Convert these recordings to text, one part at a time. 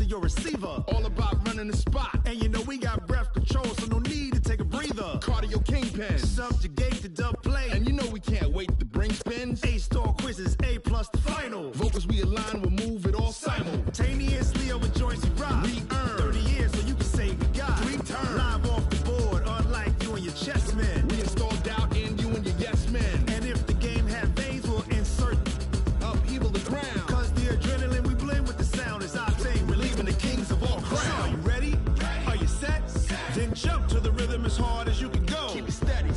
your receiver. All about running the spot. And you know we got breath control, so no need to take a breather. Cardio kingpin. Subjugate the dub play. And you know we can't wait to bring spins. A-star quizzes, A+ the final. Vocals we align, we'll move it all simultaneously over joints we rock. We earn 30 years so you can say we got 3 turns. Live off the board, unlike you and your chess men. We install doubt in you and your yes men. And if the game had veins, we'll insert upheaval the ground. Cause the adrenaline we blend with the sound is our thing. Relieving the kings of all crowns. So are you ready? Are you set? Then jump to the rhythm as hard as you can go. Keep it steady,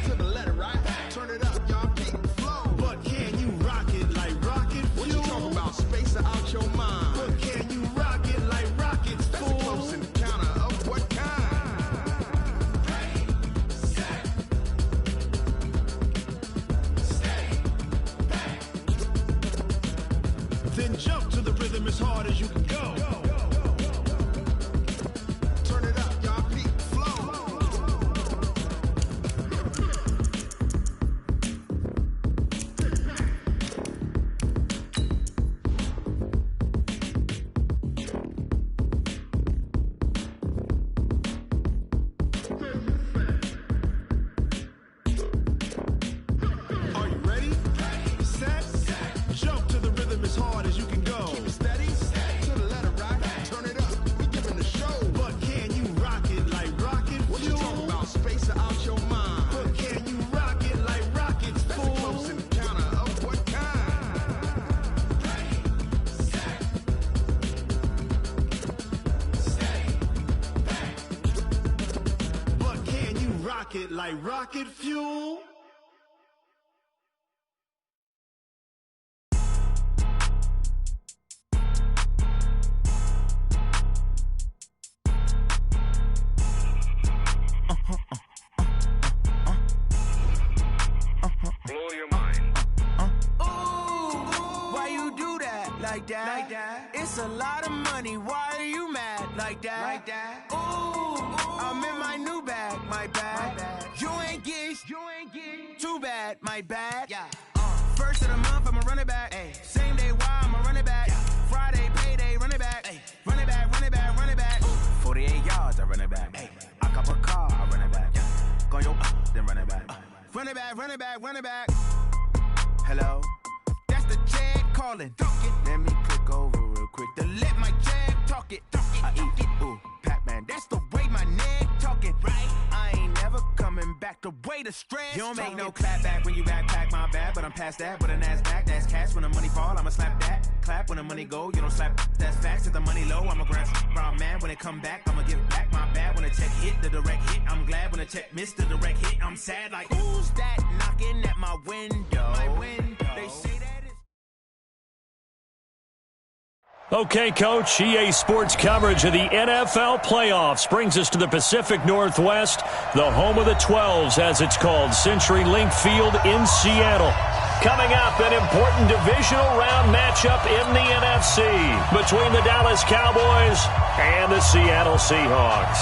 to the letter, right? Turn it up, y'all, keep it flow. But can you rock it like rocket fuel? What you talking about? Space out your mind. But can you rock it like rockets, That's fool? a close encounter of what kind? Ready, set, stay back. Then jump to the rhythm as hard as you can go. Turn it up, y'all, keep it flow. Are you ready? Set, jump to the rhythm as hard as you can go. Keep it steady, to the letter, right? Turn it up, we giving the show. But can you rock it like rocket What you fuel? talking about? Space out your mind. But can you rock it like rockets, That's a fool? close encounter of what kind? Ready, set, stay back. But can you rock it like rocket fuel? Blow your mind. Why you do that like that? It's a lot of money. Why are you mad like that? Ooh, I'm in my new bag, my bad. You ain't getting too bad, my bad. Yeah. First of the month, I'ma run it back. Same day, why I'ma run it back. Friday, payday, run it back. Run it back, run it back, run it back. 48 yards, I run it back. I cop a car, I run it back. Go yo, then run it back. Run it back, run it back, run it back. Hello? That's the jag calling. Let me click over real quick to let my jag talk it. I eat it, ooh, Pac-Man. That's the way my neck talking. Right? I ain't never coming back the way the stress. You don't make no clap back when you backpack, my bad. But I'm past that with a NASDAQ. That's cash when the money fall, I'ma slap that. Clap when the money go, you don't slap. That's facts. If the money low, I'ma grab brown man. When it come back, I'ma give back my bad. When the check hit, the direct hit. I'm glad when the check missed the direct hit. I'm sad like, who's that knocking at my window? My window. They say that. Okay, Coach, EA Sports coverage of the NFL playoffs brings us to the Pacific Northwest, the home of the 12s, as it's called, CenturyLink Field in Seattle. Coming up, an important divisional round matchup in the NFC between the Dallas Cowboys and the Seattle Seahawks.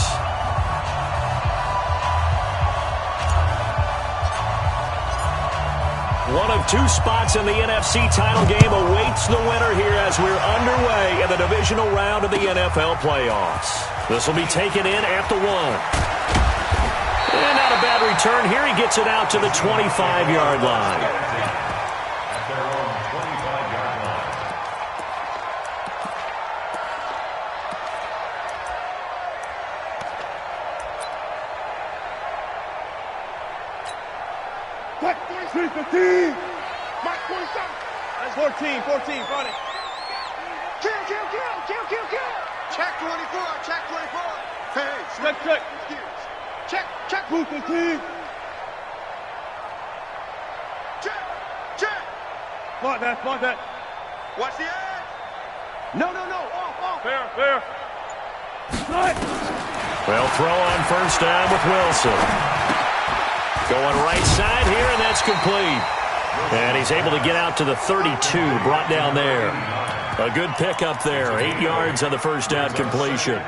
One of two spots in the NFC title game awaits the winner here as we're underway in the divisional round of the NFL playoffs. This will be taken in at the 1. And not a bad return here. He gets it out to the 25-yard line. Mike 27. 14, run it. Kill. Check 24. Hey, Check. Check. Booth and team. Check. Mark that. Watch the edge. No. Off. Fair. Well, throw on first down with Wilson. Going right side here, and that's complete. And he's able to get out to the 32, brought down there. A good pickup there. 8 yards on the first down completion.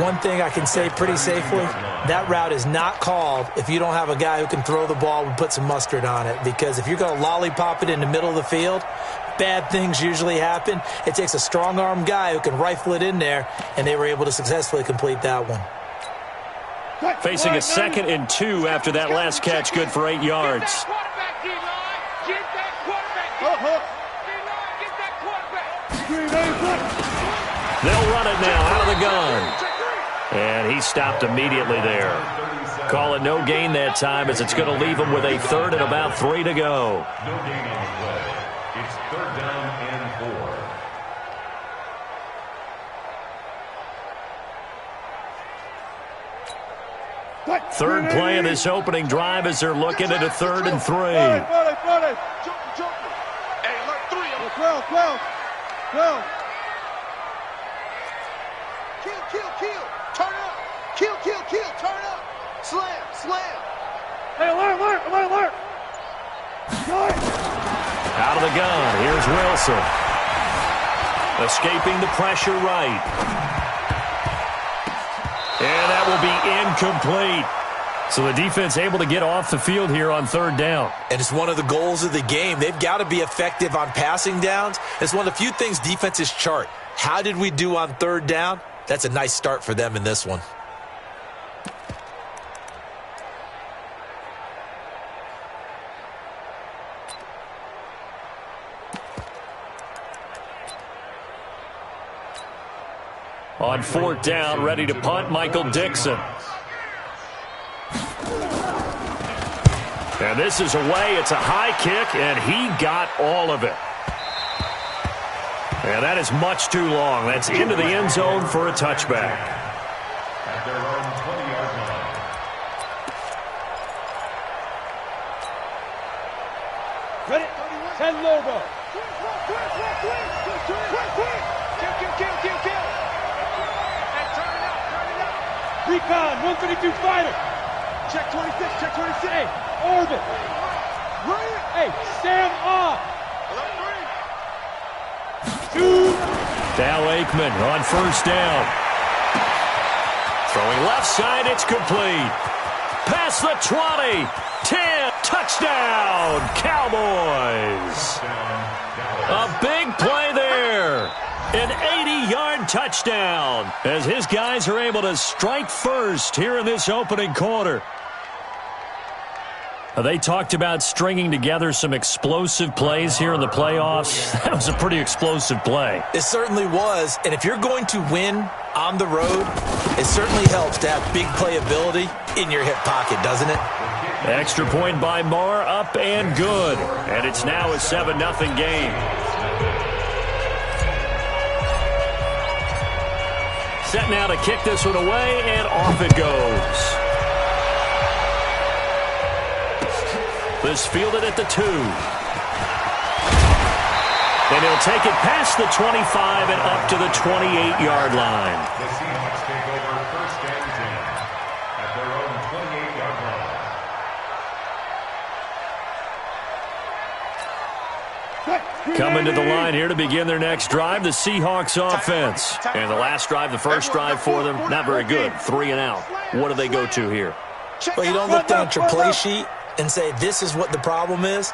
One thing I can say pretty safely, that route is not called if you don't have a guy who can throw the ball and put some mustard on it. Because if you're going to lollipop it in the middle of the field, bad things usually happen. It takes a strong-arm guy who can rifle it in there, and they were able to successfully complete that one. Facing a 2nd and 2 after that last catch, good for 8 yards. They'll run it now out of the gun. And he stopped immediately there. Call it no gain that time as it's going to leave him with a 3rd and about 3 to go. No gain on the play. It's 3rd down and 4. Third play of this opening drive as they're looking at a 3rd and 3. Hey, look, 3. 12. Kill. Turn up. Kill. Turn up. Slam. Hey, alert. Out of the gun. Here's Wilson. Escaping the pressure right. And that will be incomplete. So the defense able to get off the field here on 3rd down. And it's one of the goals of the game. They've got to be effective on passing downs. It's one of the few things defenses chart. How did we do on 3rd down? That's a nice start for them in this one. On 4th down, ready to punt, Michael Dixon. And this is away. It's a high kick, and he got all of it. And that is much too long. That's into the end zone for a touchback. At their own 20-yard line. Ready? 10 logo. Kill. And turn it up. Recon, 132 fighter. Check 26. Hey, orbit. Hey, stand off. Cal Aikman on 1st down. Throwing left side, it's complete. Past the 20, 10, touchdown, Cowboys. A big play there. An 80-yard touchdown as his guys are able to strike first here in this opening quarter. They talked about stringing together some explosive plays here in the playoffs. That was a pretty explosive play. It certainly was. And if you're going to win on the road, it certainly helps to have big playability in your hip pocket, doesn't it? Extra point by Marr, up and good. And it's now a 7-0 game. Set now to kick this one away, and off it goes. This fielded at the 2. And he'll take it past the 25 and up to the 28-yard line. The Seahawks take over 1st and 10 at their own 28-yard line. Coming to the line here to begin their next drive, the Seahawks offense. And the last drive, the first drive for them, not very good. 3 and out. What do they go to here? Well, you don't look down at your play sheet and say, this is what the problem is.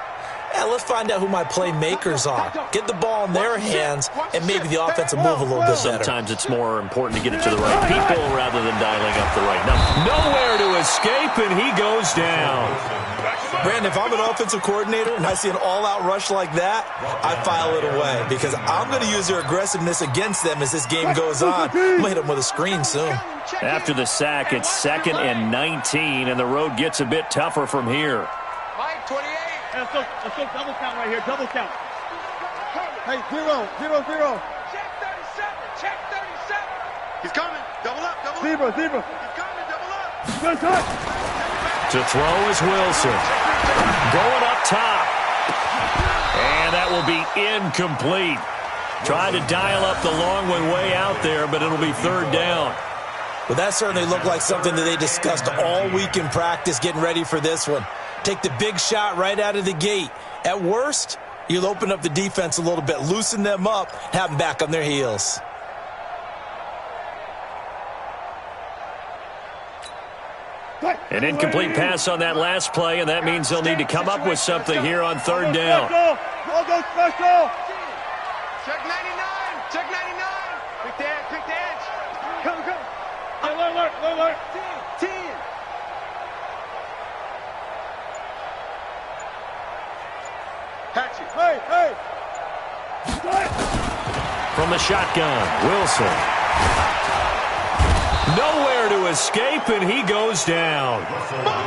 Yeah, let's find out who my playmakers are. Get the ball in their hands, and maybe the offense will move a little bit better. Sometimes it's more important to get it to the right people rather than dialing up the right number. Nowhere to escape, and he goes down. Brandon, if I'm an offensive coordinator and I see an all-out rush like that, I file it away because I'm going to use their aggressiveness against them as this game goes on. I'm going to hit them with a screen soon. After the sack, it's 2nd and 19, and the road gets a bit tougher from here. Mike, 28. Let's go double count right here. Double count. Hey, 0. Check 37. He's coming. Double up. Zebra. He's coming. Double up. Good touch. To throw is Wilson. Going up top. And that will be incomplete. Tried to dial up the long one way out there, but it'll be 3rd down. Well, that certainly looked like something that they discussed all week in practice getting ready for this one. Take the big shot right out of the gate. At worst, You'll open up the defense a little bit, loosen them up, have them back on their heels. An incomplete pass on that last play, and that means they'll need to come up with something here on third down. All go special. Check 99. Check 99. Quick the edge. Come. Alert. 10. Hatchet. Hey. From the shotgun, Wilson. Nowhere to escape, and he goes down.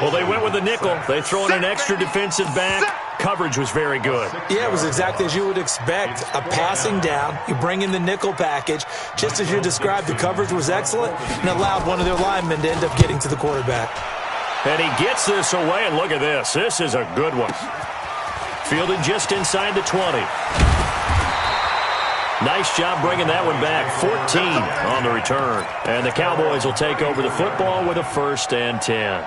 Well, they went with the nickel. They throw in an extra defensive back. Coverage was very good. Yeah, it was exactly as you would expect. A passing down. You bring in the nickel package. Just as you described, the coverage was excellent and allowed one of their linemen to end up getting to the quarterback. And he gets this away, and look at this. This is a good one. Fielded just inside the 20. Nice job bringing that one back. 14 on the return. And the Cowboys will take over the football with a 1st and 10.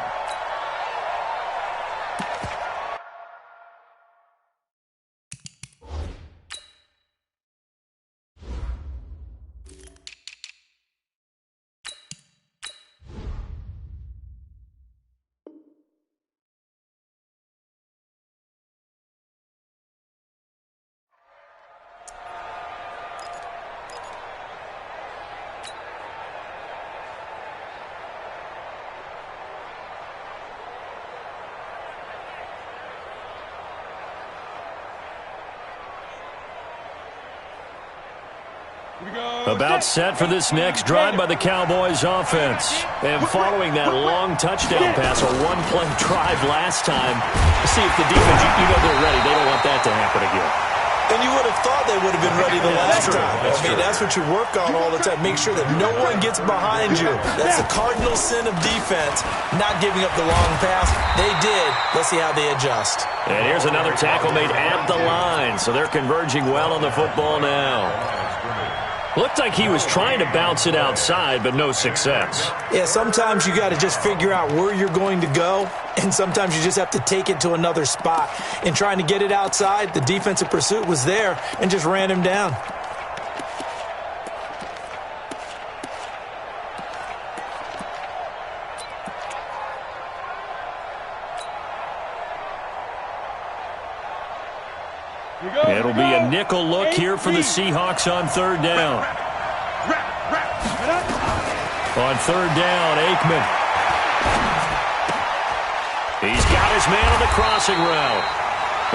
About set for this next drive by the Cowboys offense. And following that long touchdown pass, a one-play drive last time, see if the defense, you know they're ready. They don't want that to happen again. And you would have thought they would have been ready the last time. That's what you work on all the time. Make sure that no one gets behind you. That's the cardinal sin of defense, not giving up the long pass. They did. Let's see how they adjust. And here's another tackle made at the line, so they're converging well on the football now. Looked like he was trying to bounce it outside, but no success. Yeah, sometimes you got to just figure out where you're going to go, and sometimes you just have to take it to another spot. In trying to get it outside, the defensive pursuit was there and just ran him down. It'll be a nickel look here for the Seahawks on third down. On third down, Aikman. He's got his man on the crossing route.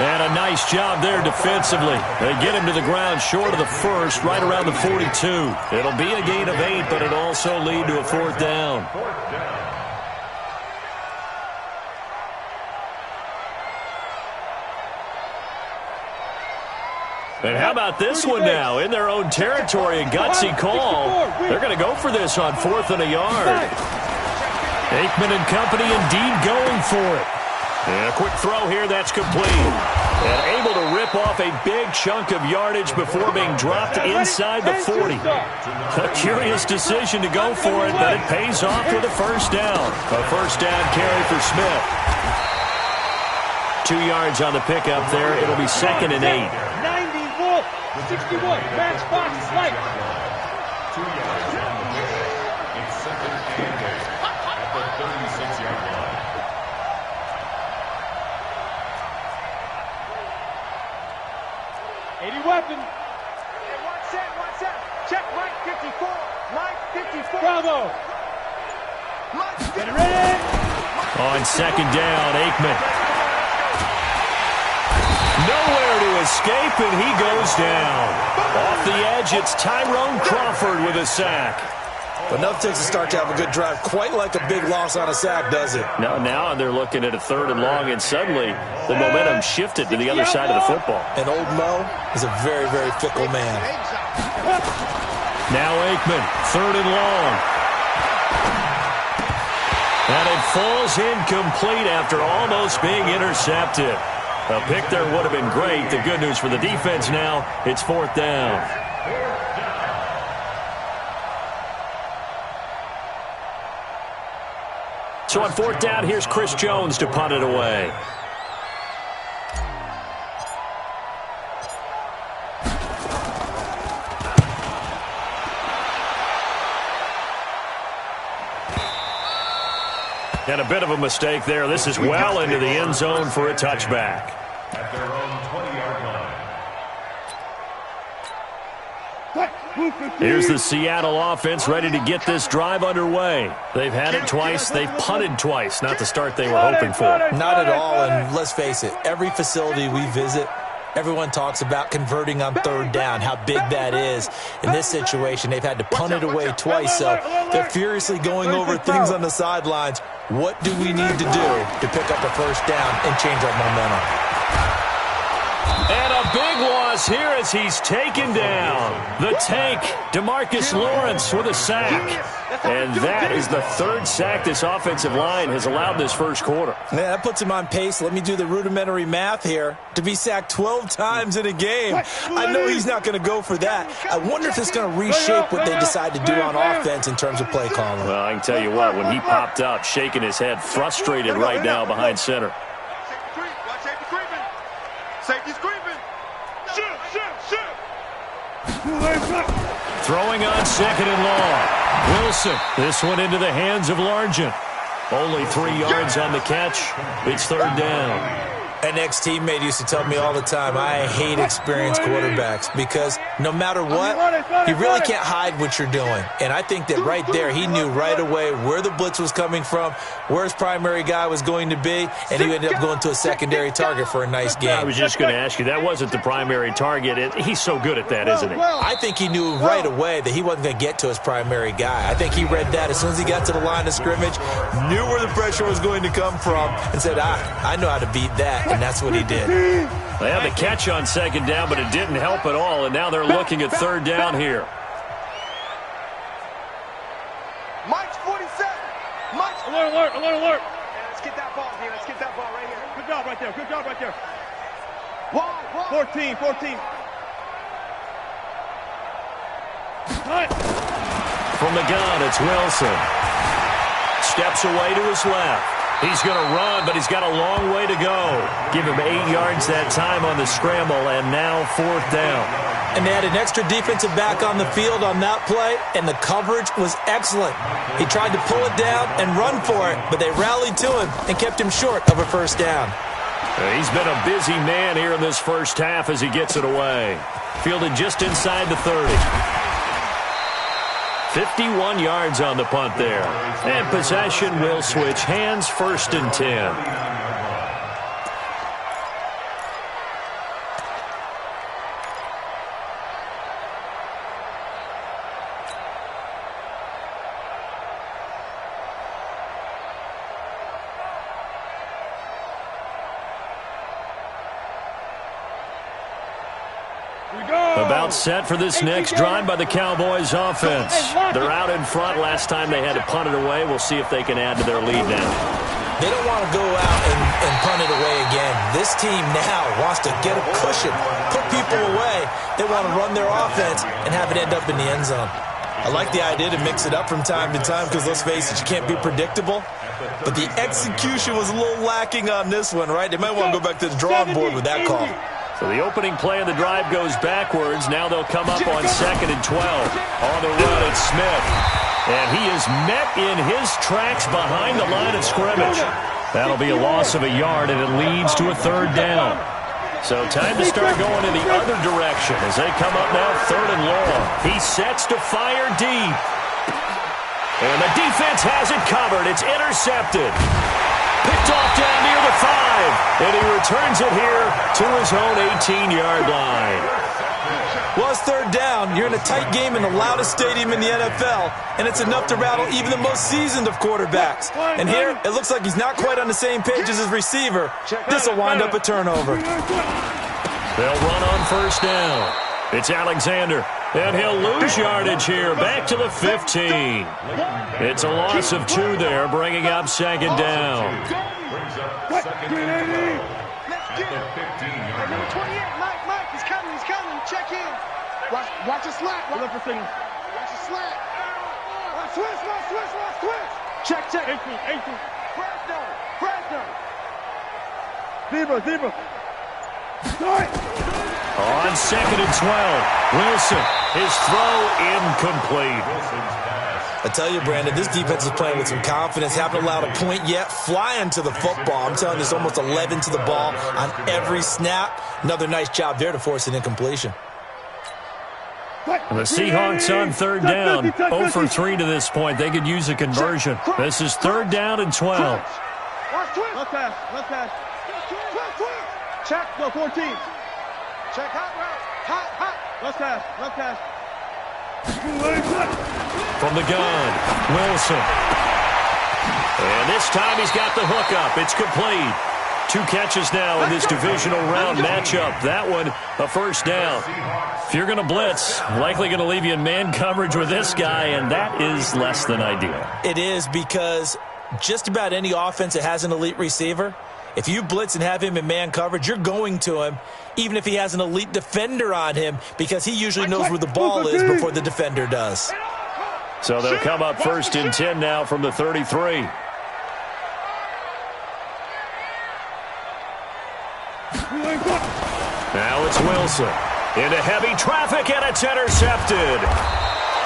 And a nice job there defensively. They get him to the ground short of the first, right around the 42. It'll be a gain of 8, but it'll also lead to a 4th down. And how about this one now? In their own territory, a gutsy call. They're going to go for this on 4th and a yard. Aikman and company indeed going for it. And a quick throw here, that's complete. And able to rip off a big chunk of yardage before being dropped inside the 40. A curious decision to go for it, but it pays off with a 1st down. A 1st down carry for Smith. 2 yards on the pickup there. It'll be 2nd and 8. 61, match box slight. 2 yards on the carry. It's 2nd and 8 at the 36-yard line. 80 weapon. Hey, one set. Check Mike 54. Mike 54. Bravo. Get it ready. On 2nd down, Aikman. Nowhere to escape, and he goes down. Off the edge, it's Tyrone Crawford with a sack. Enough takes a start to have a good drive. Quite like a big loss on a sack, does it? Now they're looking at a 3rd and long, and suddenly the momentum shifted to the other side of the football. And old Mo is a very, very fickle man. Now Aikman, 3rd and long. And it falls incomplete after almost being intercepted. A pick there would have been great. The good news for the defense now, it's 4th down. So on 4th down, here's Chris Jones to punt it away. And a bit of a mistake there. This is well into the end zone for a touchback. At their own 20-yard line. Here's the Seattle offense ready to get this drive underway. They've had it twice. They've punted twice. Not the start they were hoping for. Not at all, and let's face it, every facility we visit, everyone talks about converting on third down, how big that is. In this situation, they've had to punt it away twice, so they're furiously going over things on the sidelines. What do we need to do to pick up a first down and change our momentum? And a big loss here as he's taken down. The tank, DeMarcus Lawrence with a sack. And that is the third sack this offensive line has allowed this first quarter. Yeah, that puts him on pace. Let me do the rudimentary math here. To be sacked 12 times in a game. I know he's not going to go for that. I wonder if it's going to reshape what they decide to do on offense in terms of play calling. Well, I can tell you what, when he popped up, shaking his head, frustrated right now behind center. Safety's creeping. Shoot. Throwing on second and long. Wilson, this one into the hands of Largent. Only 3 yards on the catch. It's third down. An ex-teammate used to tell me all the time, I hate experienced quarterbacks because no matter what, you really can't hide what you're doing. And I think that right there, he knew right away where the blitz was coming from, where his primary guy was going to be, and he ended up going to a secondary target for a nice game. I was just going to ask you, that wasn't the primary target. He's so good at that, isn't he? I think he knew right away that he wasn't going to get to his primary guy. I think he read that as soon as he got to the line of scrimmage, knew where the pressure was going to come from, and said, I know how to beat that. And that's what he did. They had the catch on second down, but it didn't help at all, and now they're looking at third down here. Mike's 47. Mike's Alert. Yeah, let's get that ball here. Let's get that ball right here. Good job right there. Wide. 14. Cut. From the gun, it's Wilson. Steps away to his left. He's going to run, but he's got a long way to go. Give him 8 yards that time on the scramble, and now fourth down. And they had an extra defensive back on the field on that play, and the coverage was excellent. He tried to pull it down and run for it, but they rallied to him and kept him short of a first down. He's been a busy man here in this first half as he gets it away. Fielded just inside the 30. 51 yards on the punt there. And possession will switch hands, first and 10. About set for this next drive by the Cowboys offense. They're out in front. Last time they had to punt it away. We'll see if they can add to their lead now. They don't want to go out and punt it away again. This team now wants to get a cushion, put people away. They want to run their offense and have it end up in the end zone. I like the idea to mix it up from time to time because, let's face it, you can't be predictable. But the execution was a little lacking on this one, right? They might want to go back to the drawing board with that call. So the opening play of the drive goes backwards. Now they'll come up on second and 12. On the run, it's Smith. And he is met in his tracks behind the line of scrimmage. That'll be a loss of a yard, and it leads to a third down. So time to start going in the other direction as they come up now third and long. He sets to fire deep. And the defense has it covered. It's intercepted. Picked off down near the 5, and he returns it here to his own 18-yard line. Well, it's third down. You're in a tight game in the loudest stadium in the NFL, and it's enough to rattle even the most seasoned of quarterbacks. And here, it looks like he's not quite on the same page as his receiver. This will wind up a turnover. They'll run on first down. It's Alexander, and he'll lose yardage here, back to the 15. It's a loss of 2 there, bringing up second down. Brings up second and 12. At the 15-yard line. 28. Mike, he's coming. Check in. Watch the slant. Watch the slant. Switch. Check. 18. Fresno. Zebra. On second and 12, Wilson, his throw incomplete. Wilson's pass I tell you, Brandon, this defense is playing with some confidence. Haven't allowed a point yet. Flying to the football. I'm telling you, there's almost 11 to the ball on every snap. Another nice job there to force an incompletion. The Seahawks on third down. 0 for 3 to this point. They could use a conversion. This is third down and 12. Left pass. Check, go 14. Check, hot route. Left pass. From the gun, Wilson. And this time he's got the hook up. It's complete. 2 catches now in this divisional round matchup. That one, a first down. If you're going to blitz, likely going to leave you in man coverage with this guy, and that is less than ideal. It is, because just about any offense that has an elite receiver, if you blitz and have him in man coverage, you're going to him, even if he has an elite defender on him, because he usually knows where the ball is before the defender does. So they'll come up first and 10 now from the 33. Now it's Wilson. Into heavy traffic, and it's intercepted.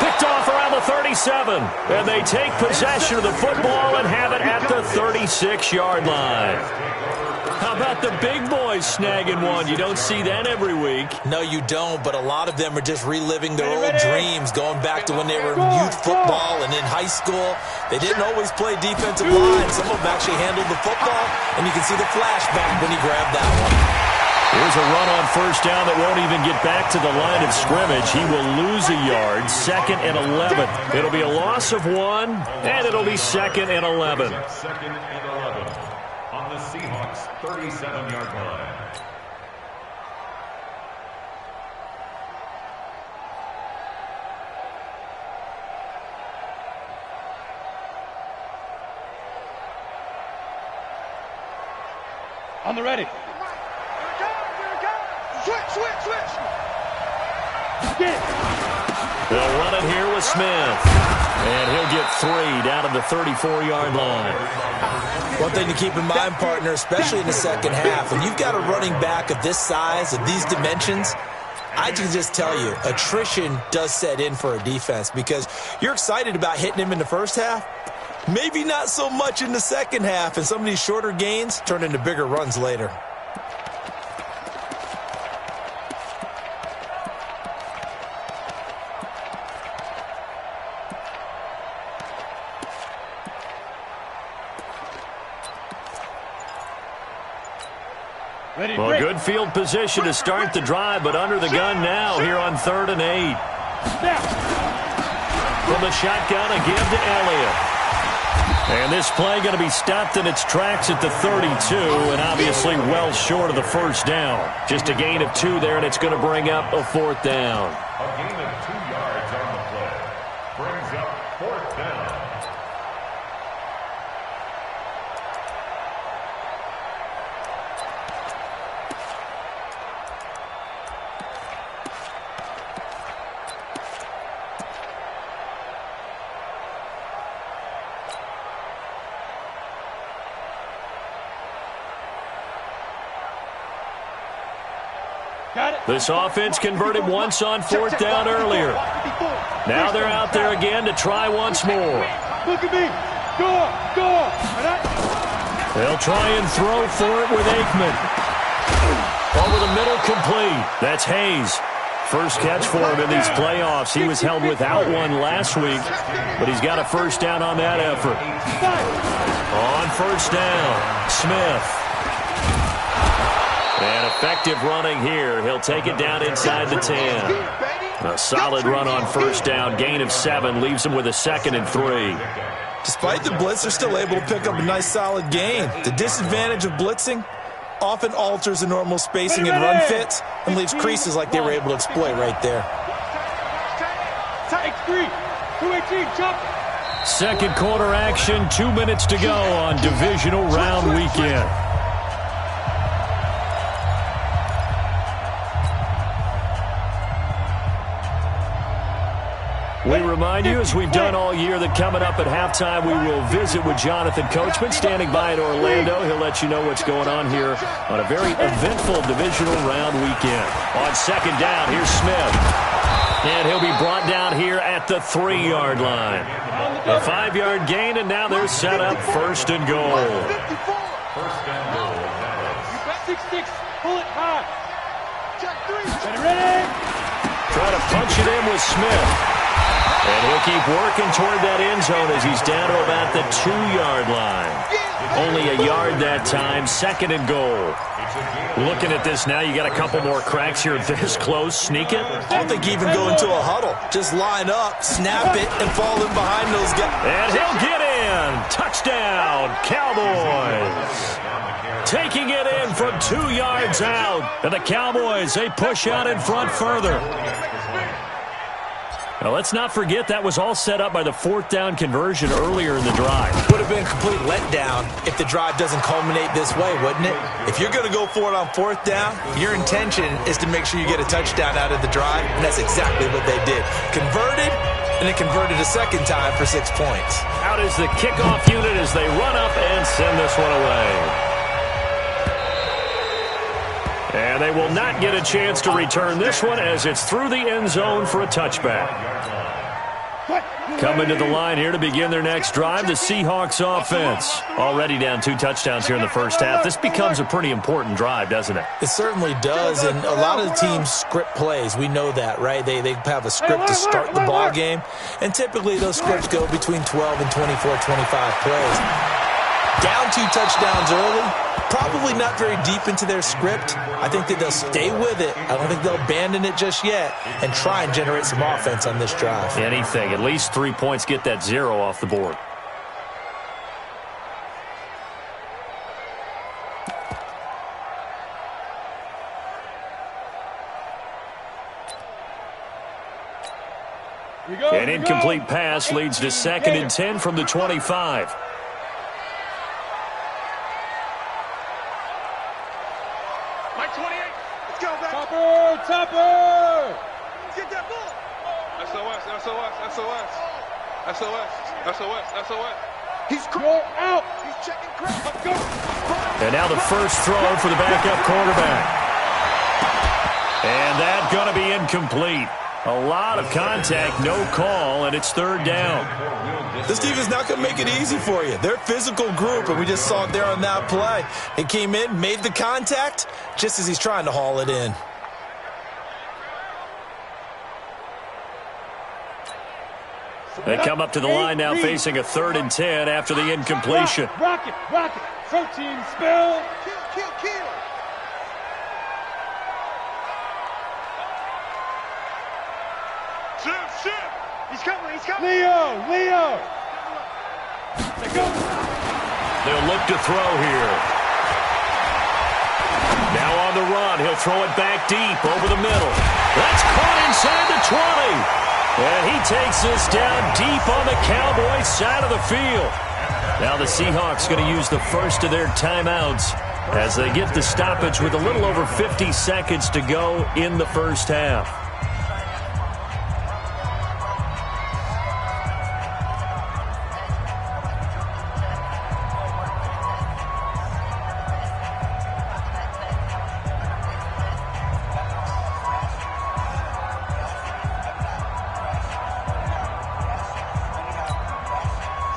Picked off around the 37. And they take possession of the football and have it at the 36-yard line. How about the big boys snagging one? You don't see that every week. No, you don't, but a lot of them are just reliving their old dreams, going back to when they were in youth football and in high school. They didn't always play defensive line. Some of them actually handled the football, and you can see the flashback when he grabbed that one. Here's a run on first down that won't even get back to the line of scrimmage. He will lose a yard. 2nd and 11. It'll be a loss of 1, and it'll be 2nd and 11. 2nd and 11 on the Seahawks 37-yard line. On the ready. Switch. They'll run it here with Smith. And he'll get 3 down to the 34-yard line. One thing to keep in mind, partner, especially in the second half, when you've got a running back of this size, of these dimensions, I can just tell you, attrition does set in for a defense, because you're excited about hitting him in the first half, maybe not so much in the second half, and some of these shorter gains turn into bigger runs later. Well, good field position to start the drive, but under the gun now here on 3rd and 8. From the shotgun, a give to Elliott. And this play going to be stopped in its tracks at the 32, and obviously well short of the first down. Just a gain of 2 there, and it's going to bring up a 4th down. A gain of 2 yards on the play. Brings up 4th down. This offense converted once on 4th down earlier. Now they're out there again to try once more. Look at me. Go. They'll try and throw for it with Aikman. Over the middle, complete. That's Hayes. First catch for him in these playoffs. He was held without one last week, but he's got a first down on that effort. On first down, Smith. And effective running here. He'll take it down inside the 10. A solid run on first down. Gain of 7 leaves him with a 2nd and 3. Despite the blitz, they're still able to pick up a nice solid gain. The disadvantage of blitzing often alters the normal spacing and run fits and leaves creases like they were able to exploit right there. Second quarter action, 2 minutes to go on divisional round weekend. We remind you, as we've done all year, that coming up at halftime, we will visit with Jonathan Coachman, standing by in Orlando. He'll let you know what's going on here on a very eventful divisional round weekend. On second down, here's Smith. And he'll be brought down here at the 3-yard line. A 5-yard gain, and now they're set up 1st and goal. 6-6, pull it high. Ready? Try to punch it in with Smith. And he'll keep working toward that end zone as he's down to about the 2-yard line. Only a yard that time, 2nd and goal. Looking at this now, you got a couple more cracks here this close. Sneak it? I don't think you even go into a huddle. Just line up, snap it, and fall in behind those guys. And he'll get in. Touchdown, Cowboys. Taking it in from 2 yards out. And the Cowboys, they push out in front further. Now, let's not forget that was all set up by the 4th down conversion earlier in the drive. Would have been a complete letdown if the drive doesn't culminate this way, wouldn't it? If you're going to go for it on 4th down, your intention is to make sure you get a touchdown out of the drive, and that's exactly what they did. Converted, and it converted a 2nd time for 6 points. Out is the kickoff unit as they run up and send this one away. And they will not get a chance to return this one as it's through the end zone for a touchback. Coming to the line here to begin their next drive, the Seahawks offense. Already down 2 touchdowns here in the first half. This becomes a pretty important drive, doesn't it? It certainly does, and a lot of the teams script plays. We know that, right? They have a script to start the ball game, and typically those scripts go between 12 and 24, 25 plays. Down 2 touchdowns early, probably not very deep into their script. I think that they'll stay with it. I don't think they'll abandon it just yet and try and generate some offense on this drive. Anything. At least 3 points, get that 0 off the board. An incomplete pass leads to 2nd and 10 from the 25. Topper! Get that ball! SOS. He's out! He's checking crack. Let's go! And now the first throw for the backup quarterback. And that's going to be incomplete. A lot of contact, no call, and it's 3rd down. This team is not going to make it easy for you. They're a physical group, and we just saw it there on that play. It came in, made the contact, just as he's trying to haul it in. They come up to the line now facing a 3rd and 10 after the incompletion. Rocket! Protein spill! Kill! Shoot! He's coming! Leo! Let's go! They'll look to throw here. Now on the run, he'll throw it back deep over the middle. That's caught inside the 20. And he takes this down deep on the Cowboys side of the field. Now the Seahawks going to use the first of their timeouts as they get the stoppage with a little over 50 seconds to go in the first half.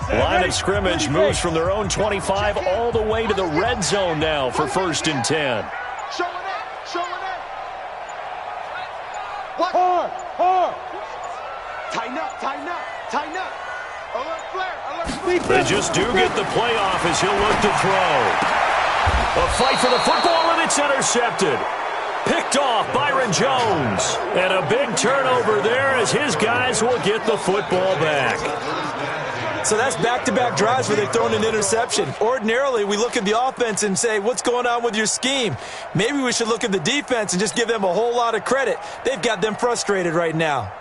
Line of scrimmage moves from their own 25 all the way to the red zone now for 1st and 10. Showing it. What? Hard! Tighten up. Alert flare. They just do get the playoff as he'll look to throw. A fight for the football, and it's intercepted. Picked off Byron Jones. And a big turnover there as his guys will get the football back. So that's back-to-back drives where they've thrown an interception. Ordinarily, we look at the offense and say, what's going on with your scheme? Maybe we should look at the defense and just give them a whole lot of credit. They've got them frustrated right now.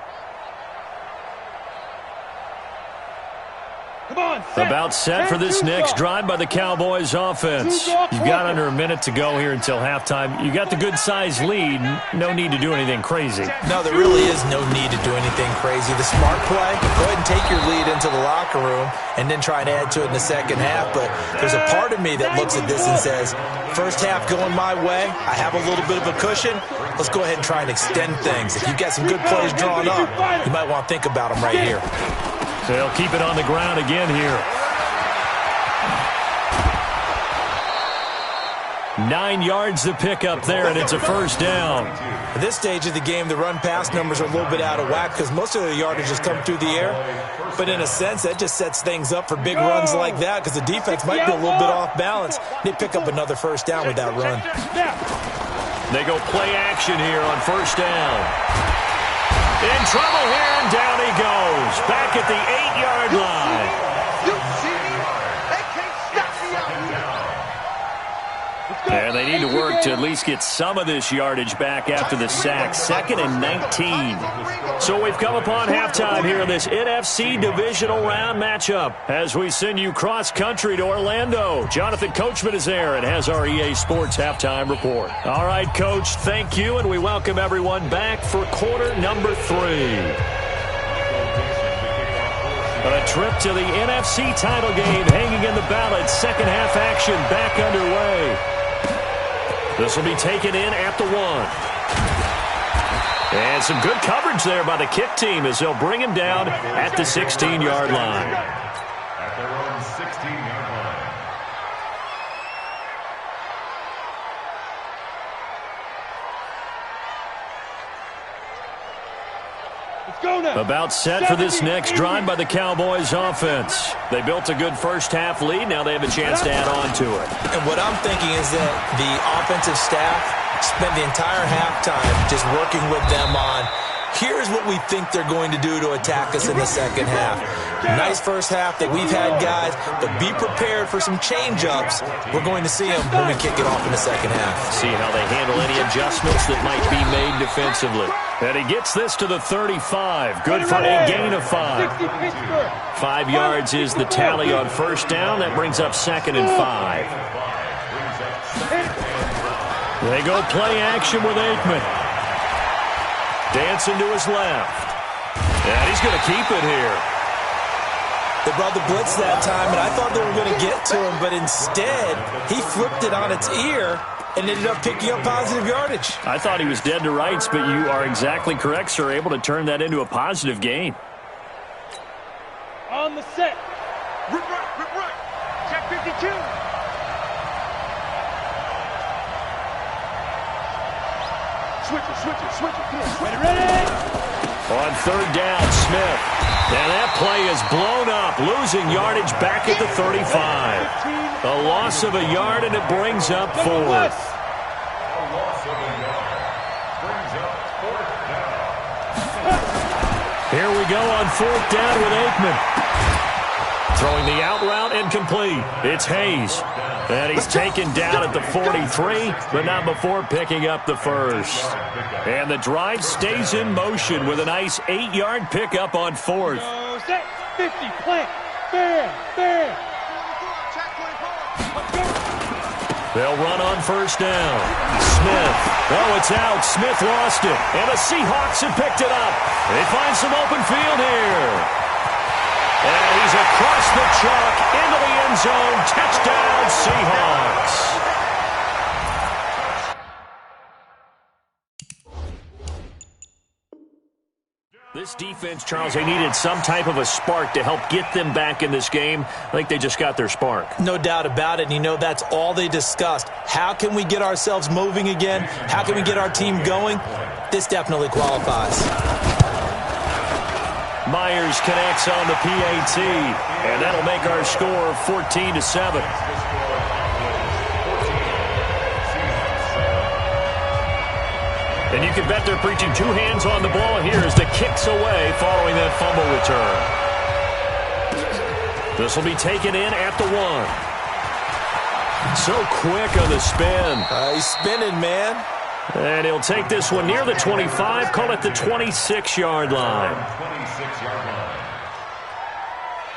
About set for this next drive by the Cowboys offense. You've got under a minute to go here until halftime. You got the good-sized lead. No need to do anything crazy. No, there really is no need to do anything crazy. The smart play, go ahead and take your lead into the locker room and then try and add to it in the second half. But there's a part of me that looks at this and says, first half going my way, I have a little bit of a cushion. Let's go ahead and try and extend things. If you've got some good plays drawn up, you might want to think about them right here. They'll keep it on the ground again here. 9 yards to pick up there, and it's a first down. At this stage of the game, the run-pass numbers are a little bit out of whack because most of the yardage has come through the air. But in a sense, that just sets things up for big runs like that because the defense might be a little bit off balance. They pick up another first down with that run. They go play action here on first down. In trouble here, and down he goes. Back at the 8-yard line. You see me? They can't stop me out here. And they need to work to at least get some of this yardage back after the sack. 2nd and 19. So we've come upon halftime here in this NFC divisional round matchup as we send you cross-country to Orlando. Jonathan Coachman is there and has our EA Sports halftime report. All right, Coach, thank you, and we welcome everyone back for quarter number 3. A trip to the NFC title game hanging in the balance. Second half action back underway. This will be taken in at the 1. And some good coverage there by the kick team as they'll bring him down at the 16-yard line. At their own 16-yard line. About set for this next drive by the Cowboys offense. They built a good first half lead. Now they have a chance to add on to it. And what I'm thinking is that the offensive staff spent the entire halftime just working with them on, here's what we think they're going to do to attack us in the second half. Nice first half that we've had, guys, but be prepared for some change-ups. We're going to see them when we kick it off in the second half. See how they handle any adjustments that might be made defensively. And he gets this to the 35. Good for a gain of 5. 5 yards is the tally on first down. That brings up 2nd and 5. They go play action with Aikman. Dancing to his left. And he's going to keep it here. They brought the blitz that time, and I thought they were going to get to him, but instead, he flipped it on its ear and ended up picking up positive yardage. I thought he was dead to rights, but you are exactly correct, sir. Able to turn that into a positive gain. On the set. Rip right. Check 52. Switch it. Come on. Ready. On third down, Smith. And that play is blown up, losing yardage back at the 35. A loss of a yard, and it brings up 4th. A loss of a yard brings up 4th down. Here we go on 4th down with Aikman. Throwing the out route incomplete. It's Hayes. And he's taken down at the 43, but not before picking up the first. And the drive stays in motion with a nice 8-yard pickup on 4th. 50, plant, fair. They'll run on first down. Smith. Oh, it's out. Smith lost it. And the Seahawks have picked it up. They find some open field here. And he's across the chalk into the end zone. Touchdown, Seahawks. This defense, Charles, they needed some type of a spark to help get them back in this game. I think they just got their spark. No doubt about it, and you know that's all they discussed. How can we get ourselves moving again? How can we get our team going? This definitely qualifies. Myers connects on the PAT, and that'll make our score 14-7. And you can bet they're preaching 2 hands on the ball here as the kick's away following that fumble return. This will be taken in at the 1. So quick on the spin. He's spinning, man. And he'll take this one near the 25, call it the 26-yard line.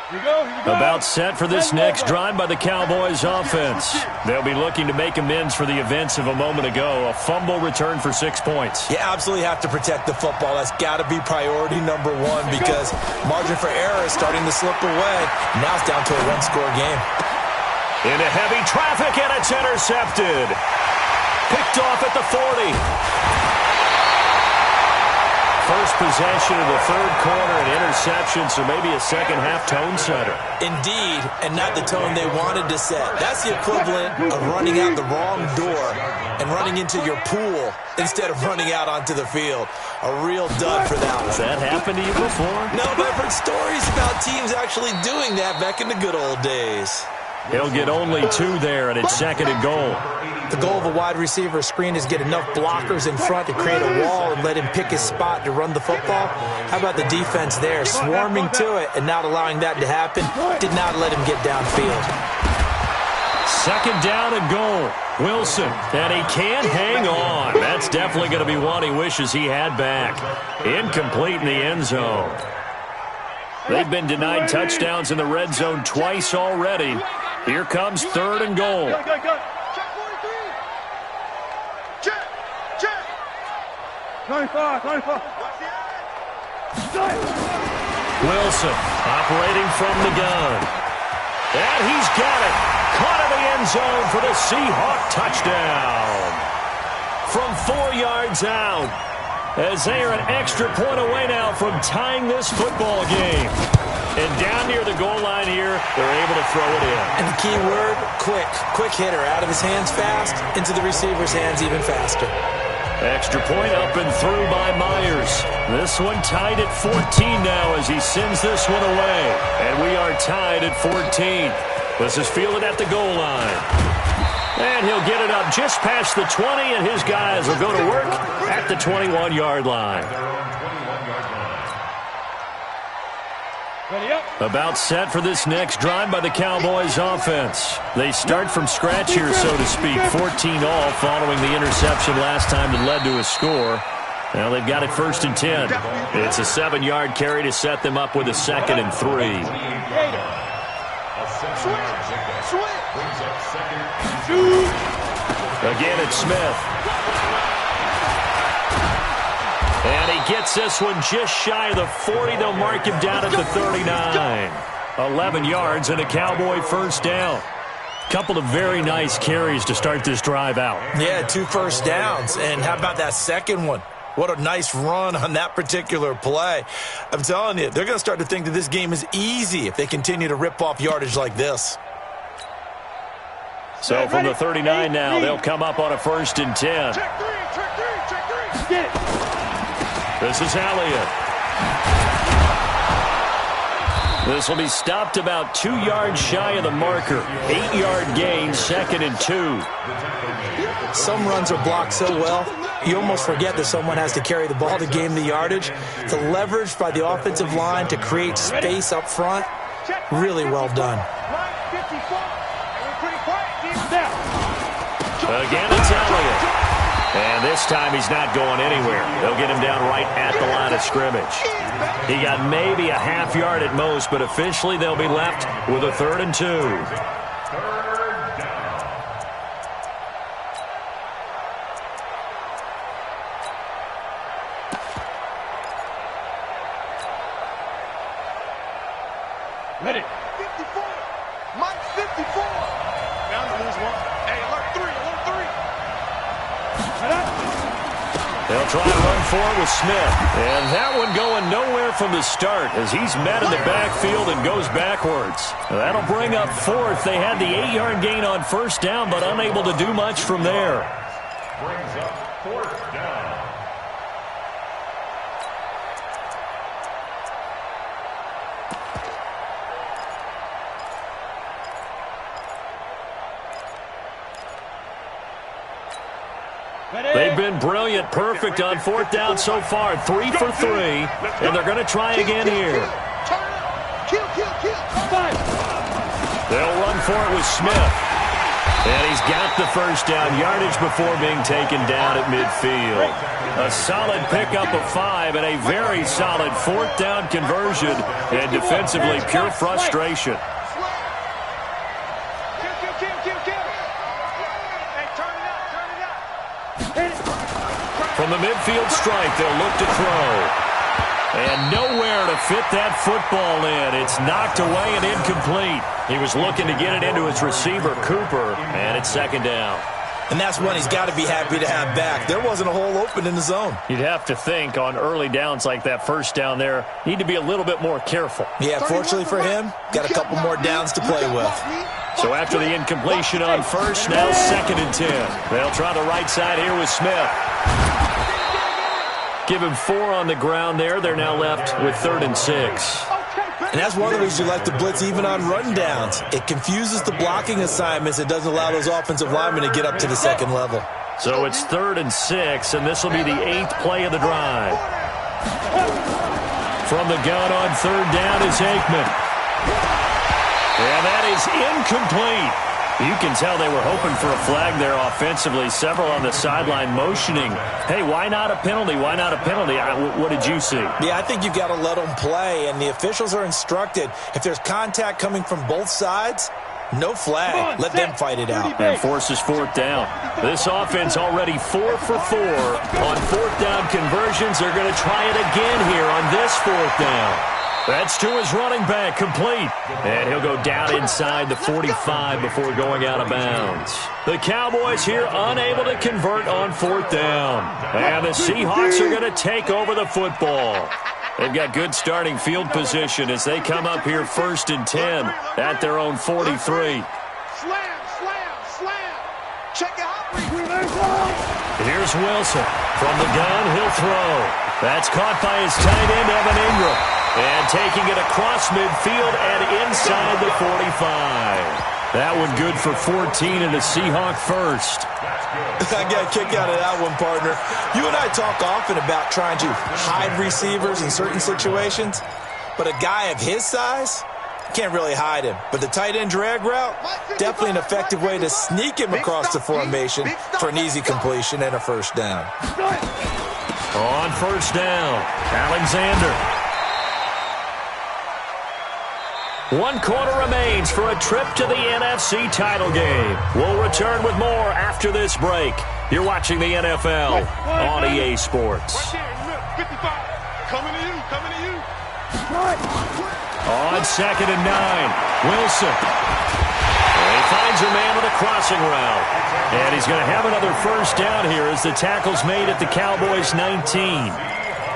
About set for this next drive by the Cowboys offense. They'll be looking to make amends for the events of a moment ago. A fumble return for 6 points. You absolutely have to protect the football. That's got to be priority number one because margin for error is starting to slip away. Now it's down to a one-score game. Into heavy traffic, and it's intercepted. Picked off at the 40. First possession of the third quarter, an interception, so maybe a second-half tone setter. Indeed, and not the tone they wanted to set. That's the equivalent of running out the wrong door and running into your pool instead of running out onto the field. A real dud for that one. Has that happened to you before? No, but I've heard stories about teams actually doing that back in the good old days. He'll get only 2 there, and it's second and goal. The goal of a wide receiver screen is get enough blockers in front to create a wall and let him pick his spot to run the football. How about the defense there, swarming to it and not allowing that to happen? Did not let him get downfield. Second down and goal. Wilson, and he can't hang on. That's definitely going to be one he wishes he had back. Incomplete in the end zone. They've been denied touchdowns in the red zone twice already. Here comes third and goal. Check. 25. Wilson operating from the gun. And he's got it. Caught in the end zone for the Seahawk touchdown. From 4 yards out. As they are an extra point away now from tying this football game. And down near the goal line here, they're able to throw it in. And the key word, quick. Quick hitter. Out of his hands fast, into the receiver's hands even faster. Extra point up and through by Myers. This one tied at 14 now as he sends this one away. And we are tied at 14. This is fielded at the goal line. And he'll get it up just past the 20, and his guys will go to work at the 21-yard line. About set for this next drive by the Cowboys offense. They start from scratch here, so to speak. 14 all following the interception last time that led to a score. Now they've got it 1st and 10. It's a 7-yard carry to set them up with a 2nd and 3. Again, it's Smith. And he gets this one just shy of the 40. They'll mark him down at the 39. 11 yards and a Cowboy first down. Couple of very nice carries to start this drive out. Yeah, 2 first downs. And how about that second one? What a nice run on that particular play. I'm telling you, they're going to start to think that this game is easy if they continue to rip off yardage like this. So from the 39 now, they'll come up on a 1st and 10. Check three. This is Elliott. This will be stopped about 2 yards shy of the marker. 8-yard gain, 2nd and 2. Some runs are blocked so well, you almost forget that someone has to carry the ball to gain the yardage. The leverage by the offensive line to create space up front, really well done. Again, it's Elliott. And this time he's not going anywhere. They'll get him down right at the line of scrimmage. He got maybe a half yard at most, but officially they'll be left with a 3rd and 2. Ready. 54. Mike 54. Down to lose one. Hey, alert 3. They'll try to run forward with Smith. And that one going nowhere from the start as he's met in the backfield and goes backwards. That'll bring up 4th. They had the 8-yard gain on 1st down, but unable to do much from there. Brings up 4th down. They've been brilliant, perfect on 4th down so far. 3 for 3, and they're going to try again here. Kill. They'll run for it with Smith. And he's got the first down yardage before being taken down at midfield. A solid pickup of 5 and a very solid 4th down conversion. And defensively, pure frustration. From the midfield stripe, they'll look to throw. And nowhere to fit that football in. It's knocked away and incomplete. He was looking to get it into his receiver, Cooper, and it's 2nd down. And that's one he's got to be happy to have back. There wasn't a hole open in the zone. You'd have to think on early downs like that first down there, need to be a little bit more careful. Yeah, fortunately for him, got a couple more downs to play with. So after the incompletion on first, now 2nd and 10. They'll try the right side here with Smith. Give him 4 on the ground there. They're now left with 3rd and 6. And that's one of the reasons you like to blitz even on run downs. It confuses the blocking assignments. It doesn't allow those offensive linemen to get up to the 2nd level. So it's 3rd and 6, and this will be the 8th play of the drive. From the gun on 3rd down is Aikman. And that is incomplete. You can tell they were hoping for a flag there offensively. Several on the sideline motioning, hey, why not a penalty? Why not a penalty? What did you see? Yeah, I think you've got to let them play, and the officials are instructed, if there's contact coming from both sides, no flag. Let them fight it out. And forces 4th down. This offense already 4 for 4 on 4th down conversions. They're going to try it again here on this 4th down. That's to his running back, complete. And he'll go down inside the 45 before going out of bounds. The Cowboys here unable to convert on 4th down. And the Seahawks are going to take over the football. They've got good starting field position as they come up here 1st and 10 at their own 43. Slam. Check it out. Here's Wilson. From the gun, he'll throw. That's caught by his tight end, Evan Ingram. And taking it across midfield and inside the 45. That one good for 14 and a Seahawk first. I got a kick out of that one, partner. You and I talk often about trying to hide receivers in certain situations, but a guy of his size, can't really hide him. But the tight end drag route, definitely an effective way to sneak him across the formation for an easy completion and a 1st down. On 1st down, Alexander. 1 quarter remains for a trip to the NFC title game. We'll return with more after this break. You're watching the NFL on EA Sports. 55. Coming to you. On 2nd and 9, Wilson. And he finds a man with a crossing route. And he's going to have another 1st down here as the tackle's made at the Cowboys' 19.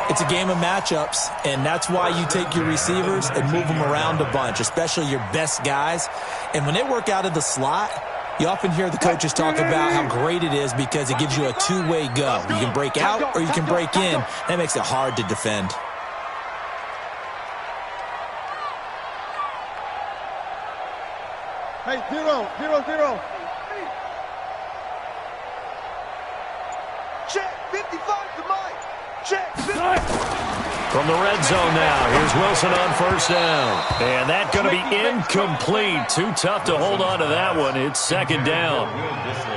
It's a game of matchups, and that's why you take your receivers and move them around a bunch, especially your best guys. And when they work out of the slot, you often hear the coaches talk about how great it is because it gives you a two-way go. You can break out or you can break in. That makes it hard to defend. Hey, 0. Check, 55 to Mike. Check, 55. From the red zone now, here's Wilson on 1st down. And that's going to be incomplete. Too tough to hold on to that one. It's 2nd down.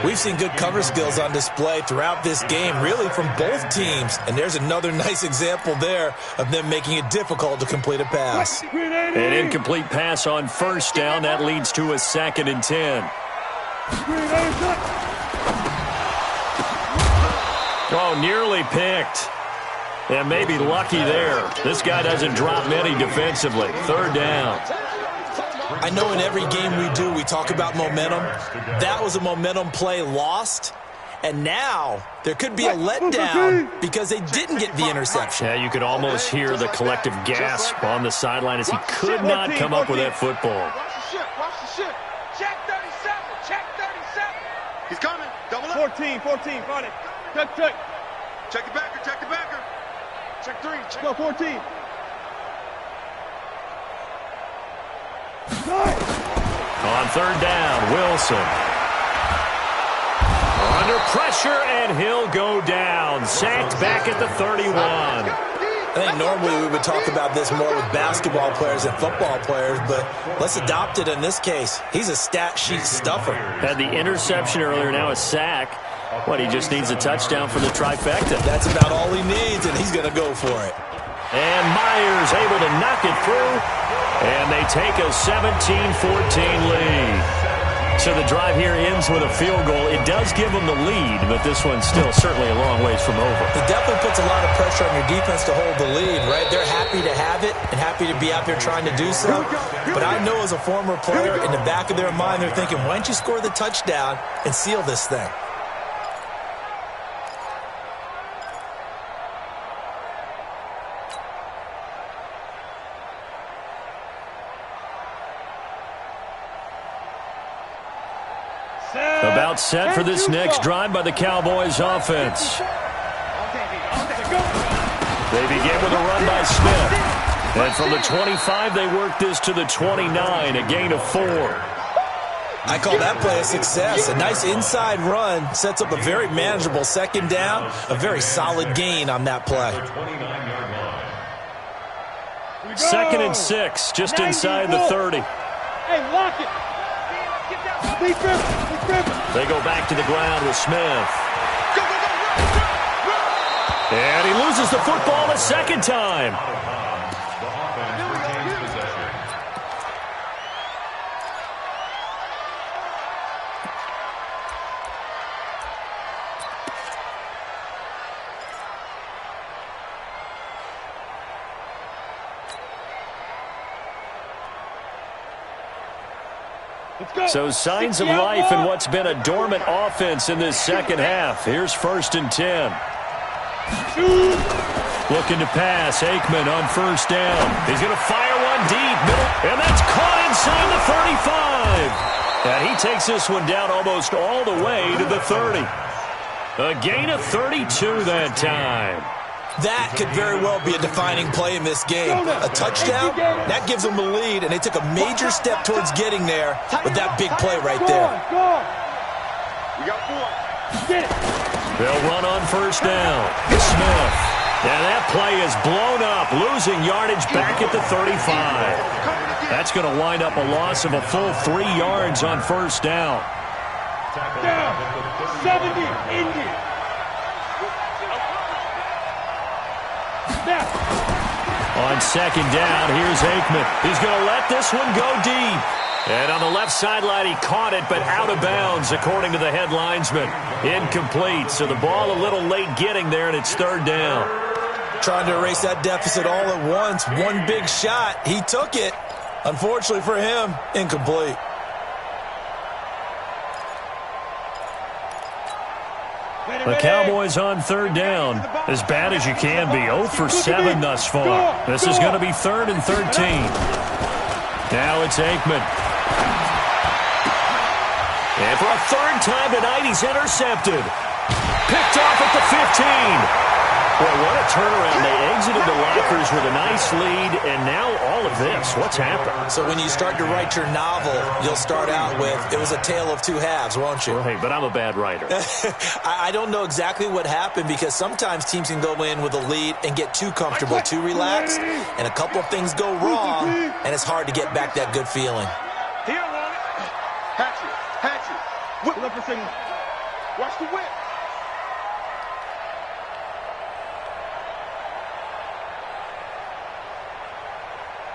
We've seen good cover skills on display throughout this game, really from both teams. And there's another nice example there of them making it difficult to complete a pass. An incomplete pass on 1st down. That leads to a 2nd and 10. Oh, nearly picked. And maybe lucky there. This guy doesn't drop many defensively. 3rd down. I know in every game we do, we talk about momentum. That was a momentum play lost. And now there could be a letdown because they didn't get the interception. Yeah, you could almost hear the collective gasp on the sideline as he could not come up with that football. Watch the ship. Check 37. He's coming. Double up. 14. Got it. Check. Check the backer. Check 3. Go 14. On 3rd down, Wilson. Under pressure, and he'll go down. Sacked back at the 31. I think normally we would talk about this more with basketball players and football players, but let's adopt it in this case. He's a stat sheet stuffer. Had the interception earlier, now a sack. What, he just needs a touchdown for the trifecta. That's about all he needs, and he's going to go for it. And Myers able to knock it through, and they take a 17-14 lead. So the drive here ends with a field goal. It does give them the lead, but this one's still certainly a long ways from over. It definitely puts a lot of pressure on your defense to hold the lead, right? They're happy to have it and happy to be out there trying to do so. But I know as a former player, in the back of their mind, they're thinking, why don't you score the touchdown and seal this thing? About set for this next drive by the Cowboys offense. They begin with a run by Smith. And from the 25, they work this to the 29, a gain of 4. I call that play a success. A nice inside run sets up a very manageable second down, a very solid gain on that play. 2nd and 6, just inside the 30. Hey, lock it. They go back to the ground with Smith. And he loses the football a second time. So signs of life in what's been a dormant offense in this second half. Here's 1st and 10. Looking to pass. Aikman on 1st down. He's going to fire one deep. Middle, and that's caught inside the 35. And he takes this one down almost all the way to the 30. A gain of 32 that time. That could very well be a defining play in this game. A touchdown, that gives them the lead, and they took a major step towards getting there with that big play right there. We got 4. Get it. They'll run on 1st down. Smith. And that play is blown up, losing yardage back at the 35. That's going to wind up a loss of a full 3 yards on 1st down. Down. 70, Indian. On 2nd down, here's Aikman. He's going to let this one go deep. And on the left sideline, he caught it, but out of bounds, according to the head linesman. Incomplete, so the ball a little late getting there, and it's 3rd down. Trying to erase that deficit all at once. One big shot. He took it. Unfortunately for him, incomplete. The Cowboys on 3rd down. As bad as you can be. 0 for 7 thus far. This is going to be 3rd and 13. Now it's Aikman. And for a 3rd time tonight, he's intercepted. Picked off at the 15. Boy, what a turnaround. They exited the lockers with a nice lead, and now all of this. What's happened? So when you start to write your novel, you'll start out with, it was a tale of 2 halves, won't you? Right, but I'm a bad writer. I don't know exactly what happened, because sometimes teams can go in with a lead and get too comfortable, too relaxed, and a couple of things go wrong, and it's hard to get back that good feeling. Here, Hatchet. Whip. Look for signal. Watch the whip.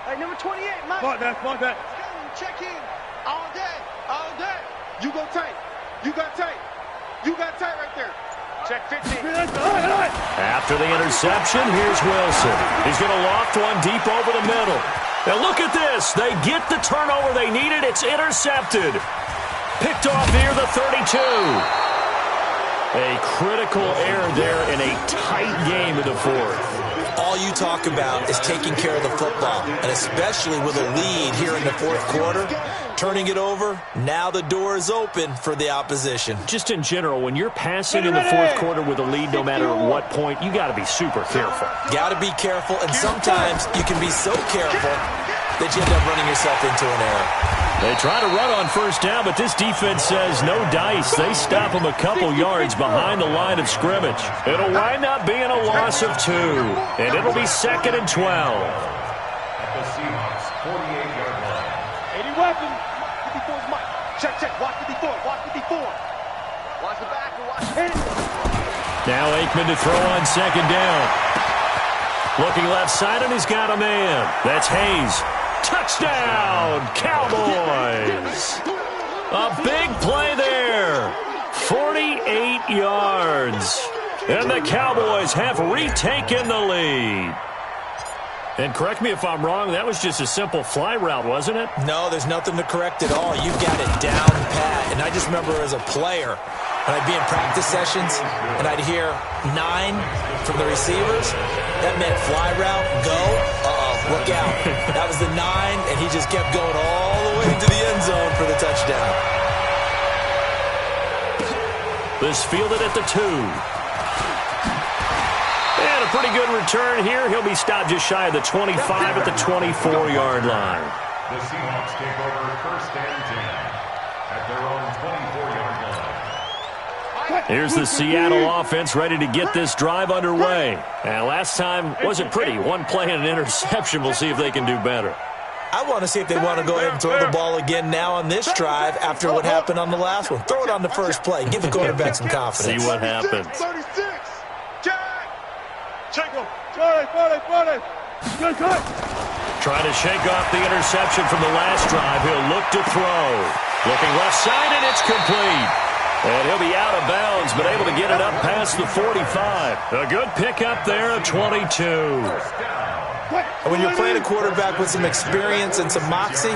Hey, number 28, Mike. Fuck that. Check in. All day. You go tight. You got tight right there. Check 15. After the interception, here's Wilson. He's going to loft one deep over the middle. Now look at this. They get the turnover they needed. It's intercepted. Picked off near the 32. A critical error there in a tight game in the 4th. All you talk about is taking care of the football, and especially with a lead here in the 4th quarter, turning it over, now the door is open for the opposition. Just in general, when you're passing in the 4th quarter with a lead, no matter at what point, you got to be super careful. Got to be careful, and sometimes you can be so careful that you end up running yourself into an error. They try to run on first down, but this defense says no dice. They stop them a couple yards behind the line of scrimmage. It'll wind up being a loss of 2, and it'll be 2nd and 12. At the Seahawks 48-yard line. 80 weapons. 54's Mike. Check, check. Watch 54. Watch 54. Watch the back. Watch the hit. Now Aikman to throw on 2nd down. Looking left side, and he's got a man. That's Hayes. Touchdown, Cowboys! A big play there. 48 yards. And the Cowboys have retaken the lead. And correct me if I'm wrong, that was just a simple fly route, wasn't it? No, there's nothing to correct at all. You've got it down pat. And I just remember as a player, when I'd be in practice sessions and I'd hear 9 from the receivers, that meant fly route, go, look out. That was the 9, and he just kept going all the way into the end zone for the touchdown. This fielded at the 2. And a pretty good return here. He'll be stopped just shy of the 25 at the 24-yard line. The Seahawks take over 1st and 10 at their own 24-yard line. Here's the Seattle offense ready to get this drive underway. And last time wasn't pretty. 1 play and an interception. We'll see if they can do better. I want to see if they want to go ahead and throw the ball again now on this drive after what happened on the last one. Throw it on the first play. Give the quarterback some confidence. See what happens. 36. Check him. 40. Good. Trying to shake off the interception from the last drive. He'll look to throw. Looking left side, and it's complete. And he'll be out of bounds, but able to get it up past the 45. A good pickup there of 22. And when you're playing a quarterback with some experience and some moxie,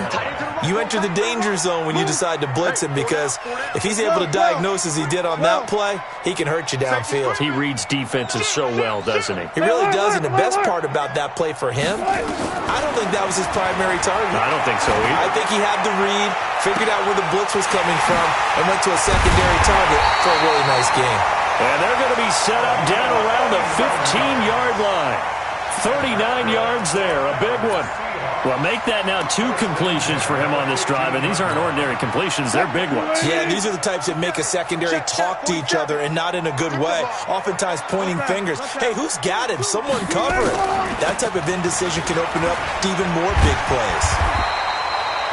you enter the danger zone when you decide to blitz him, because if he's able to diagnose as he did on that play, he can hurt you downfield. He reads defenses so well, doesn't he? He really does, and the best part about that play for him, I don't think that was his primary target. I don't think so either. I think he had the read, figured out where the blitz was coming from, and went to a secondary target for a really nice game. And they're going to be set up down around the 15-yard line. 39 yards there, a big one. Well, make that now 2 completions for him on this drive, and these aren't ordinary completions. They're big ones. Yeah, these are the types that make a secondary talk to each other, and not in a good way. Oftentimes pointing fingers. Hey, who's got him? Someone cover it. That type of indecision can open up to even more big plays.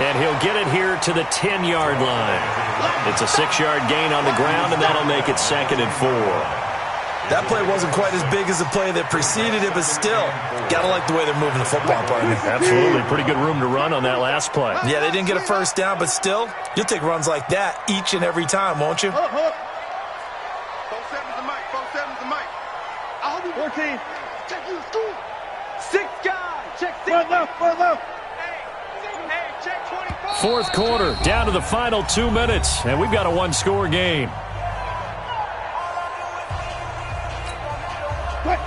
And he'll get it here to the 10-yard line. It's a 6-yard gain on the ground, and that'll make it 2nd and 4. That play wasn't quite as big as the play that preceded it, but still, gotta like the way they're moving the football, partner. Absolutely. Pretty good room to run on that last play. Yeah, they didn't get a first down, but still, you'll take runs like that each and every time, won't you? 4-7's the mic. 4-7's the mic. 14. Check you to school. 6 guys. Check 6. Front left. Hey, check 25. 4th quarter, down to the final 2 minutes, and we've got a 1-score game.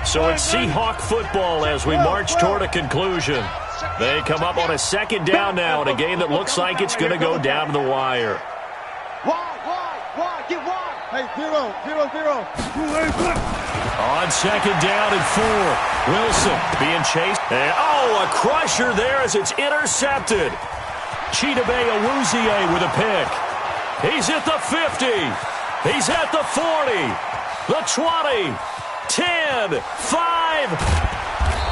So it's Seahawk football as we march toward a conclusion. They come up on a 2nd down now in a game that looks like it's going to go down to the wire. Wide. Get wide. Hey, 0. On 2nd down and 4. Wilson being chased. And, a crusher there as it's intercepted. Chidobe Awuzie with a pick. He's at the 50. He's at the 40. The 20. 10, 5,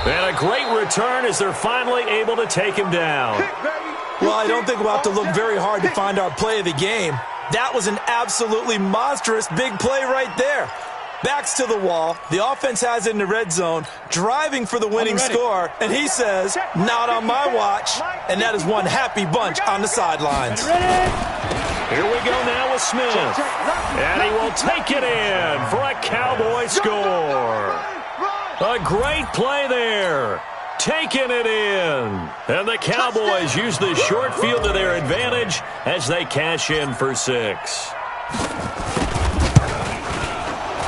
and a great return as they're finally able to take him down. Well, I don't think we'll have to look very hard to find our play of the game. That was an absolutely monstrous big play right there. Backs to the wall. The offense has it in the red zone, driving for the winning score, and he says, not on my watch. And that is one happy bunch on the sidelines. Here we go now with Smith. And he will take it in for a Cowboy score. A great play there. Taking it in. And the Cowboys use the short field to their advantage as they cash in for 6.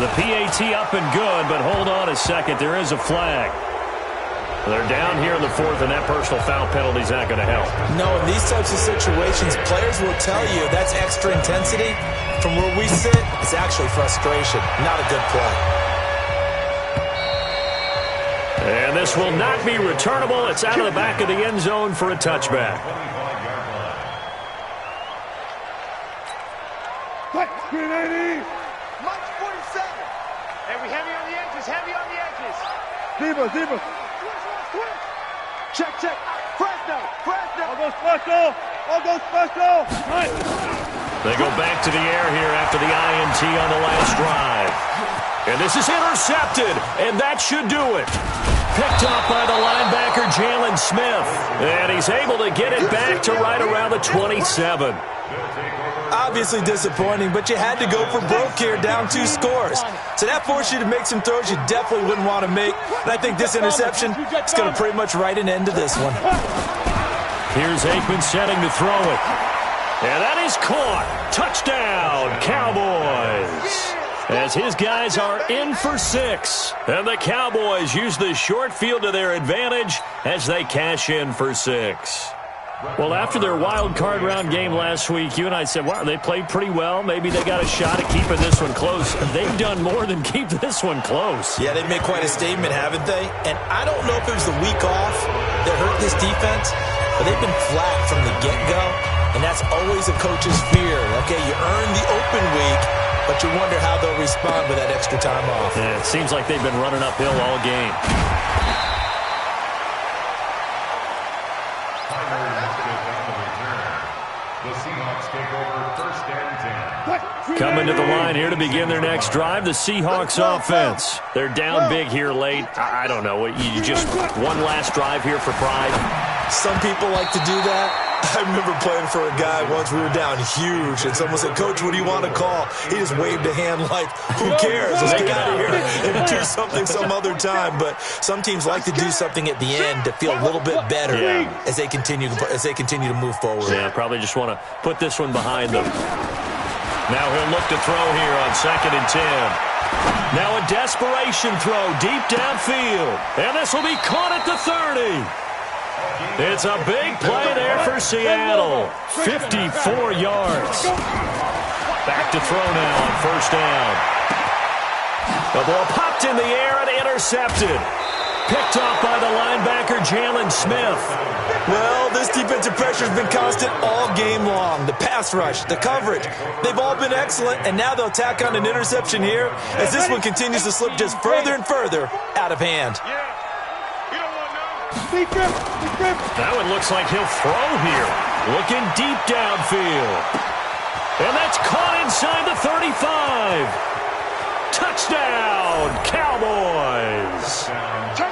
The PAT up and good, but hold on a second. There is a flag. They're down here in the 4th, and that personal foul penalty is not going to help. No, in these types of situations, players will tell you that's extra intensity. From where we sit, it's actually frustration, not a good play. And this this will not be returnable. It's out of the back of the end zone for a touchback. Screen 80. Mike 47. And we heavy on the edges, heavy on the edges. Zebra. Check. Fresno. All goes special. Right. They go back to the air here after the INT on the last drive. And this is intercepted, and that should do it. Picked off by the linebacker, Jalen Smith. And he's able to get it back to right around the 27. Obviously disappointing, but you had to go for broke here, down 2 scores. So that forced you to make some throws you definitely wouldn't want to make. And I think this interception is going to pretty much write an end to this one. Here's Aikman setting to throw it. And that is caught. Touchdown, Cowboys. As his guys are in for 6. And the Cowboys use the short field to their advantage as they cash in for 6. Well, after their wild card round game last week, you and I said, wow, they played pretty well. Maybe they got a shot at keeping this one close. They've done more than keep this one close. Yeah, they've made quite a statement, haven't they? And I don't know if it was the week off that hurt this defense, but they've been flat from the get-go, and that's always a coach's fear. Okay, you earn the open week, but you wonder how they'll respond with that extra time off. Yeah, it seems like they've been running uphill all game. Coming to the line here to begin their next drive, the Seahawks offense. They're down big here late. I don't know. You just one last drive here for pride? Some people like to do that. I remember playing for a guy once. We were down huge, and someone said, "Coach, what do you want to call?" He just waved a hand like, "Who cares? Let's get out of here and do something some other time." But some teams like to do something at the end to feel a little bit better as they continue to move forward. Yeah, probably just want to put this one behind them. Now he'll look to throw here on 2nd and 10. Now a desperation throw deep downfield, and this will be caught at the 30. It's a big play there for Seattle. 54 yards. Back to throw now on 1st down. The ball popped in the air and intercepted. Picked off by the linebacker, Jalen Smith. Well, this defensive pressure has been constant all game long. The pass rush, the coverage, they've all been excellent, and now they'll tack on an interception here as this one continues to slip just further and further out of hand. That one looks like he'll throw here. Looking deep downfield. And that's caught inside the 35. Touchdown, Cowboys.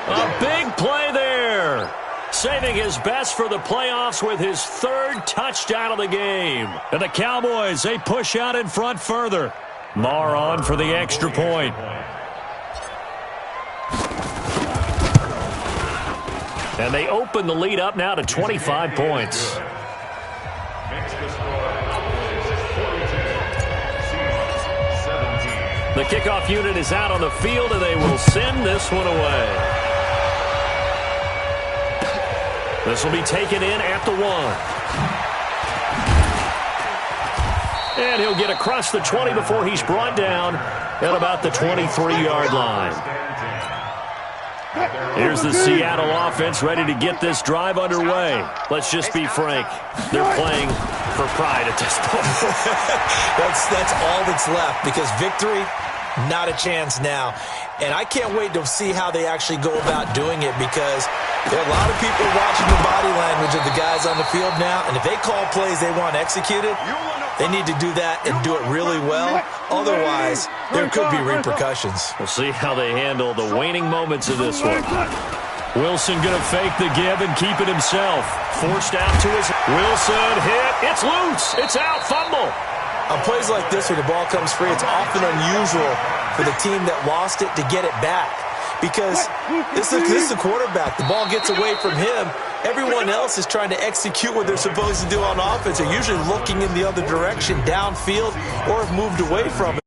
A big play there. Saving his best for the playoffs with his 3rd touchdown of the game. And the Cowboys, they push out in front further. Marr on for the extra point. And they open the lead up now to 25 points. The kickoff unit is out on the field, and they will send this one away. This will be taken in at the 1. And he'll get across the 20 before he's brought down at about the 23-yard line. Here's the Seattle offense ready to get this drive underway. Let's just be frank. They're playing for pride at this point. That's all that's left, because victory, not a chance now. And I can't wait to see how they actually go about doing it, because there are a lot of people watching the body language of the guys on the field now, and if they call plays they want executed, they need to do that and do it really well. Otherwise, there could be repercussions. We'll see how they handle the waning moments of this one. Wilson going to fake the give and keep it himself. Forced out to his... Wilson hit. It's loose. It's out. Fumble. On plays like this where the ball comes free, it's often unusual for the team that lost it to get it back. Because this is the quarterback. The ball gets away from him. Everyone else is trying to execute what they're supposed to do on offense. They're usually looking in the other direction, downfield, or have moved away from it.